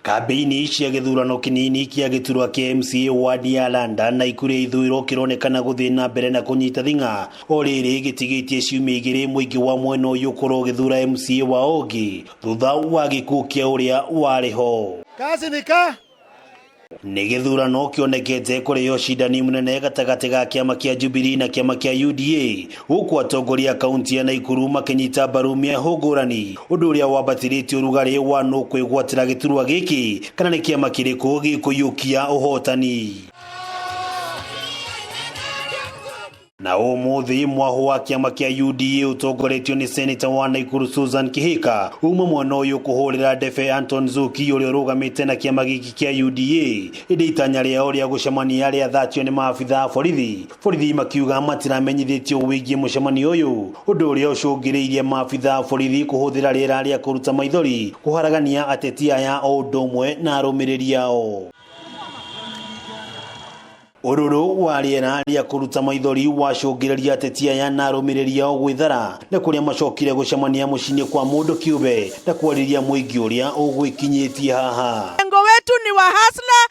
Kambĩini cia gĩthurano kĩnini kĩa gĩturwa kĩa MCA wadi ya London na Naikuru ithurĩro kĩronekana gũthiĩ na mbere na kũnyita thing'a o rĩrĩ gĩtigĩtie ciumia igĩrĩ mũingĩ wa mwena ũyũ ũkorwo gĩthura MCA wa ũngĩ thutha wa gĩkuũ kĩa ũrĩa warĩ ho. Kazi nika Nĩ gĩthurano kĩonekete kũrĩ ũcindani mũnene gatagatĩ ga kĩama kĩa Jubilee na kĩama kĩa UDA gũkũ atongoria kaunti ya Naikuru makĩnyita mbaru mĩahũ ngũrani ũndũ ũrĩa wambatĩrĩtie ũrugarĩ wa nũ kwĩgwatĩra gĩturwa gĩkĩ kana nĩ kĩama kĩrĩkũ gĩkũiyũkia ũhotani. Na ũmũthĩ mwahũ wa kĩama kĩa UDA ũtongoretio nĩ Senator wa Naikuru Susan Kihika uma mwena ũyũ kũhũrĩra ndebe Anton Zuki ũrĩa ũrũgamĩte na kĩama gĩkĩ kĩa UDA ĩndĩ itanya rĩao rĩa gũcemania rĩathatio nĩ maabitha borithi makiuga matiramenyithĩtio wĩgiĩ mũcemanio ũyũ ũndũ ũrĩa ũcũngĩrĩirie maabitha borithi kũhũthĩra rĩera rĩa kũruta maithori kũharagania ateti aya o ũndũ ũmwe na arũmĩrĩri ao. Ũrũrũ wa rĩera rĩa kũruta maithori wacũngĩrĩria ateti aya na arũmĩrĩri ao gwĩthara na kũrĩa macokire gũcemania mũciĩ kwa mũndũ kĩũmbe na kwarĩria mũingĩ ũrĩa ũgwĩkinyĩtie haha. Lengo wetu ni wa hasla,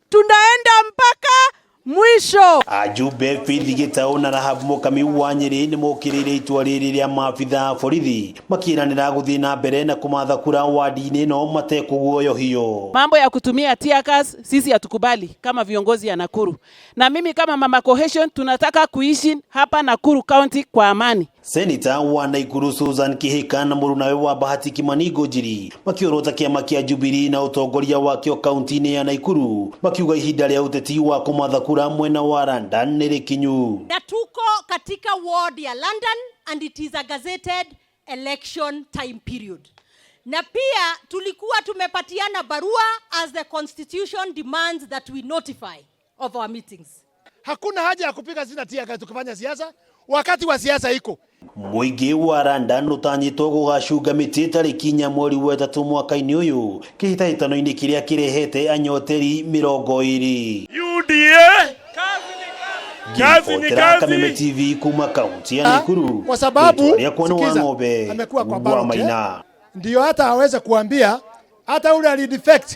tunaenda mpaka mwisho. Ajumbe Faith Gĩtaũ na Rahab Mũkami wa Nyĩrĩ nĩ mokĩrĩire itua rĩrĩ rĩa maabitha borithi makĩranĩra gũthiĩ na mbere na kũmatha kura wadi-inĩ no matekũguoyohio. Mambo ya kutumia tear gas sisi hatukubali kama viongozi ya Nakuru. Na mimi kama Mama Cohesion tunataka kuishi hapa Nakuru County kwa amani. Senator wa Naikuru Susan Kihika na mũrunawe wa Bahati Kimani Ngũnjiri makiorota kĩama kĩa Jubilee na ũtongoria wakĩo kaunti-inĩ ya Naikuru makiuga ihinda rĩa ũteti wa kũmatha kura mwena wa London nĩ rĩkinyu. Na tuko katika ward ya London and it is a gazetted election time period. Na pia tulikuwa tumepatiana barua as the constitution demands that we notify of our meetings. Hakuna haja ya kupiga zina tia tukifanya siasa wakati wa siasa iko. Mũingĩ wa London ũtanyĩtwo gũgacunga mĩtĩ tarĩki 4 mweri wa 3 mwaka-inĩ ũyũ kĩhĩtahĩtano-inĩ kĩrĩa kĩrehete anyoteri 20. UDA kazi ni kazi. Kameme TV kuma kaunti ya Naikuru. Kwa sababu sikiza, amekuwa kwa ballot, ndio hata aweze kuambia hata ule alidefect